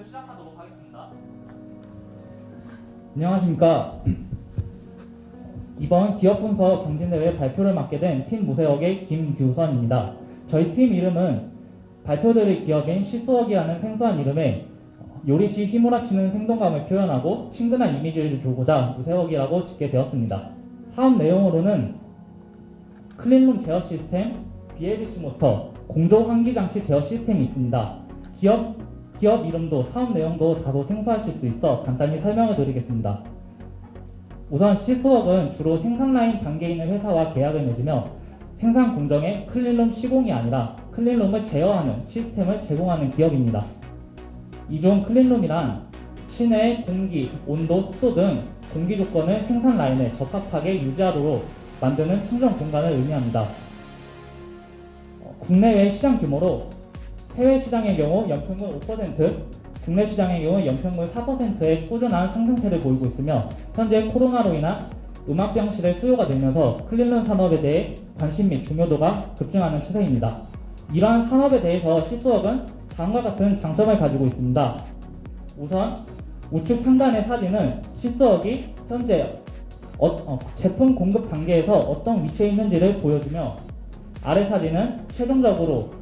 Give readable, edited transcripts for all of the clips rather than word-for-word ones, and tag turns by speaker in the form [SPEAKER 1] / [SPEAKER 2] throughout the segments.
[SPEAKER 1] 시작하도록 하겠습니다.
[SPEAKER 2] 안녕하십니까. 이번 기업분석 경진대회 발표를 맡게 된 팀 무세혁의 김규선입니다. 저희 팀 이름은 발표드릴 기업인 시스웍이라는 생소한 이름에 요리시 휘몰아치는 생동감을 표현하고 친근한 이미지를 주고자 무세혁이라고 짓게 되었습니다. 사업 내용으로는 클린룸 제어 시스템, BLDC 모터, 공조 환기장치 제어 시스템이 있습니다. 기업 이름도 사업 내용도 다소 생소하실 수 있어 간단히 설명을 드리겠습니다. 우선 시스웍은 주로 생산 라인 단계에 있는 회사와 계약을 맺으며 생산 공정에 클린룸 시공이 아니라 클린룸을 제어하는 시스템을 제공하는 기업입니다. 이중 클린룸이란 시내의 공기, 온도, 습도 등 공기 조건을 생산 라인에 적합하게 유지하도록 만드는 청정 공간을 의미합니다. 국내외 시장 규모로 해외 시장의 경우 연평균 5%, 국내 시장의 경우 연평균 4%의 꾸준한 상승세를 보이고 있으며 현재 코로나로 인한 음압병실의 수요가 늘면서 클린룸 산업에 대해 관심 및 중요도가 급증하는 추세입니다. 이러한 산업에 대해서 시스웍은 다음과 같은 장점을 가지고 있습니다. 우선 우측 상단의 사진은 시스웍이 현재 제품 공급 단계에서 어떤 위치에 있는지를 보여주며 아래 사진은 최종적으로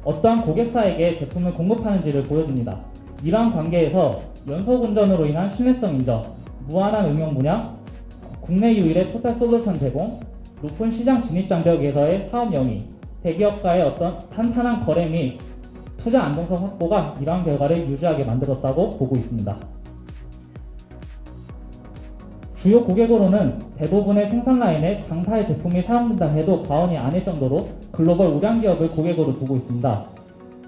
[SPEAKER 2] 어떠한 고객사에게 제품을 공급하는지를 보여줍니다. 이러한 관계에서 연속 운전으로 인한 신뢰성 인정, 무한한 응용 분야, 국내 유일의 토탈 솔루션 제공, 높은 시장 진입 장벽에서의 사업 영위, 대기업과의 어떤 탄탄한 거래 및 투자 안정성 확보가 이러한 결과를 유지하게 만들었다고 보고 있습니다. 주요 고객으로는 대부분의 생산 라인에 당사의 제품이 사용된다 해도 과언이 아닐 정도로 글로벌 우량 기업을 고객으로 두고 있습니다.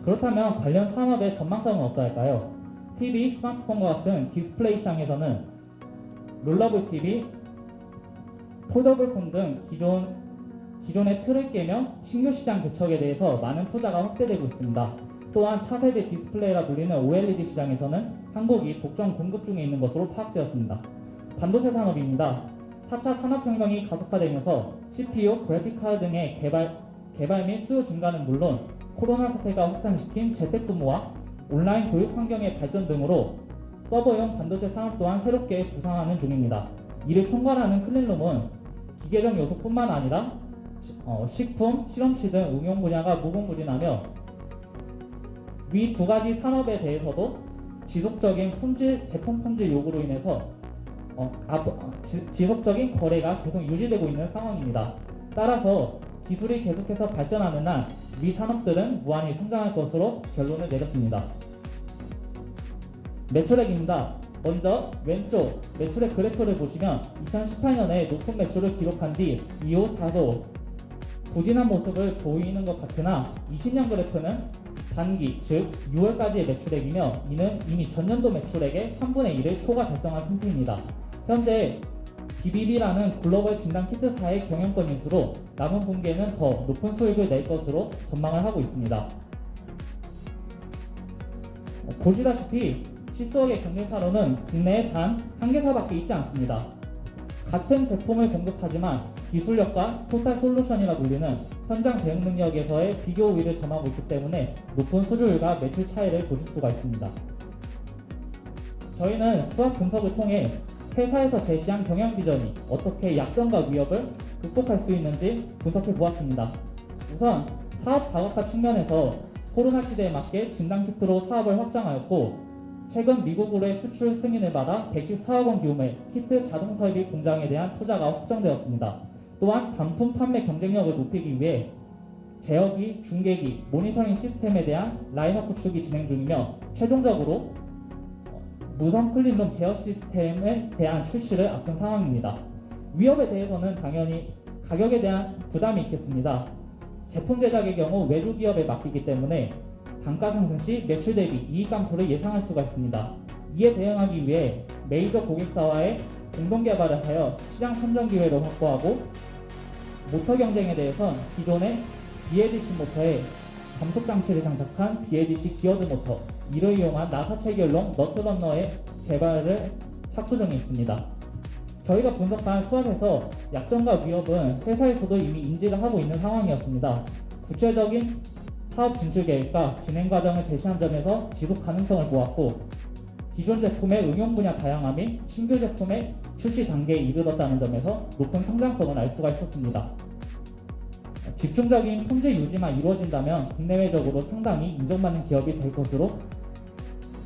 [SPEAKER 2] 그렇다면 관련 산업의 전망성은 어떠할까요? TV, 스마트폰과 같은 디스플레이 시장에서는 롤러블 TV, 폴더블 폰 등 기존의 틀을 깨며 신규 시장 개척에 대해서 많은 투자가 확대되고 있습니다. 또한 차세대 디스플레이라 불리는 OLED 시장에서는 한국이 독점 공급 중에 있는 것으로 파악되었습니다. 반도체 산업입니다. 4차 산업혁명이 가속화되면서 CPU, 그래픽카드 등의 개발 및 수요 증가는 물론 코로나 사태가 확산시킨 재택근무와 온라인 교육 환경의 발전 등으로 서버용 반도체 산업 또한 새롭게 부상하는 중입니다. 이를 총괄하는 클린룸은 기계적 요소뿐만 아니라 식품, 실험실 등 응용 분야가 무궁무진하며 위 두 가지 산업에 대해서도 지속적인 제품 품질 요구로 인해서 지속적인 거래가 계속 유지되고 있는 상황입니다. 따라서 기술이 계속해서 발전하는 한 위 산업들은 무한히 성장할 것으로 결론을 내렸습니다. 매출액입니다. 먼저 왼쪽 매출액 그래프를 보시면 2018년에 높은 매출을 기록한 뒤 이후 다소 부진한 모습을 보이는 것 같으나 20년 그래프는 단기, 즉 6월까지의 매출액이며 이는 이미 전년도 매출액의 3분의 1을 초과 달성한 상태입니다. 현재 BBB라는 글로벌 진단 키트사의 경영권인수로 남은 분기에는 더 높은 수익을 낼 것으로 전망을 하고 있습니다. 보시다시피 시스웍의 경쟁사로는 국내에 단 한 개사밖에 있지 않습니다. 같은 제품을 공급하지만 기술력과 토탈 솔루션이라 불리는 현장 대응 능력에서의 비교 우위를 점하고 있기 때문에 높은 수주율과 매출 차이를 보실 수가 있습니다. 저희는 수학 분석을 통해 회사에서 제시한 경영 비전이 어떻게 약점과 위협을 극복할 수 있는지 분석해 보았습니다. 우선 사업 다각화 측면에서 코로나 시대에 맞게 진단키트로 사업을 확장하였고 최근 미국으로의 수출 승인을 받아 114억 원 규모의 키트 자동 설비 공장에 대한 투자가 확정되었습니다. 또한 단품 판매 경쟁력을 높이기 위해 제어기, 중계기, 모니터링 시스템에 대한 라인업 구축이 진행 중이며 최종적으로 무선 클린룸 제어 시스템에 대한 출시를 앞둔 상황입니다. 위협에 대해서는 당연히 가격에 대한 부담이 있겠습니다. 제품 제작의 경우 외주 기업에 맡기기 때문에 단가 상승 시 매출 대비 이익 감소를 예상할 수가 있습니다. 이에 대응하기 위해 메이저 고객사와의 공동 개발을 하여 시장 선정 기회를 확보하고 모터 경쟁에 대해선 기존의 BLDC 모터에 감속 장치를 장착한 BLDC 기어드 모터, 이를 이용한 나사 체결용 너트러너의 개발을 착수 중에 있습니다. 저희가 분석한 수업에서 약점과 위협은 회사에서도 이미 인지를 하고 있는 상황이었습니다. 구체적인 사업 진출 계획과 진행 과정을 제시한 점에서 지속 가능성을 보았고, 기존 제품의 응용 분야 다양함이 신규 제품의 출시 단계에 이르렀다는 점에서 높은 성장성을 알 수가 있었습니다. 집중적인 품질 유지만 이루어진다면 국내외적으로 상당히 인정받는 기업이 될 것으로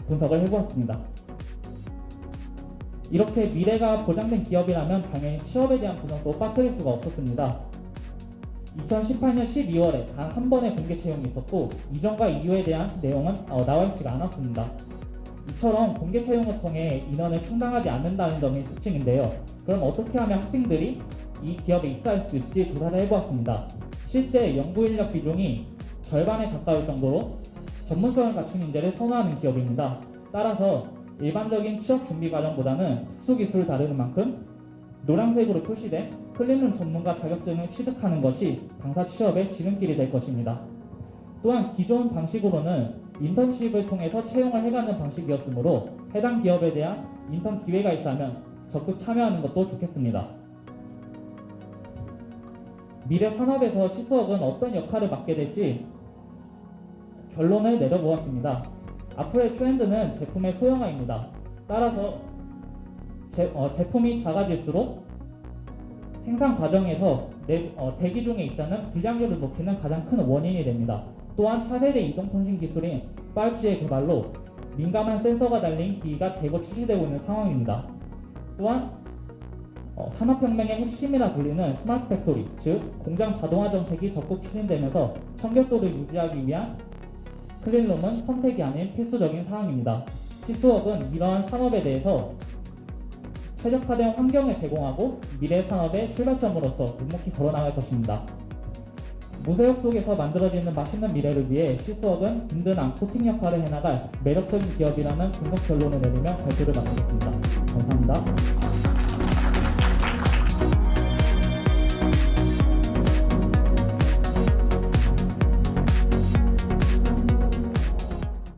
[SPEAKER 2] 분석을 해보았습니다. 이렇게 미래가 보장된 기업이라면 당연히 취업에 대한 분석도 빠뜨릴 수가 없었습니다. 2018년 12월에 단 한 번의 공개 채용이 있었고, 이전과 이후에 대한 내용은 나와 있지가 않았습니다. 이처럼 공개 채용을 통해 인원을 충당하지 않는다는 점이 특징인데요. 그럼 어떻게 하면 학생들이 이 기업에 입사할 수 있을지 조사를 해보았습니다. 실제 연구 인력 비중이 절반에 가까울 정도로 전문성을 갖춘 인재를 선호하는 기업입니다. 따라서 일반적인 취업 준비 과정보다는 특수기술을 다루는 만큼 노란색으로 표시된 클린룸 전문가 자격증을 취득하는 것이 당사 취업의 지름길이 될 것입니다. 또한 기존 방식으로는 인턴십을 통해서 채용을 해가는 방식이었으므로 해당 기업에 대한 인턴 기회가 있다면 적극 참여하는 것도 좋겠습니다. 미래 산업에서 시수업은 어떤 역할을 맡게 될지 결론을 내려보았습니다. 앞으로의 트렌드는 제품의 소형화입니다. 따라서 제품이 작아질수록 생산 과정에서 대기 중에 있자는 불량률을 높이는 가장 큰 원인이 됩니다. 또한 차세대 이동통신 기술인 5G의 개발로 민감한 센서가 달린 기기가 대거 출시되고 있는 상황입니다. 또한 산업혁명의 핵심이라 불리는 스마트 팩토리, 즉 공장 자동화 정책이 적극 추진되면서 청결도를 유지하기 위한 클린룸은 선택이 아닌 필수적인 사항입니다. 시스웍은 이러한 산업에 대해서 최적화된 환경을 제공하고 미래 산업의 출발점으로서 묵묵히 걸어나갈 것입니다. 무쇠역 속에서 만들어지는 맛있는 미래를 위해 시스웍은 든든한 코팅 역할을 해나갈 매력적인 기업이라는 분석 결론을 내리며 발표를 마치겠습니다. 감사합니다.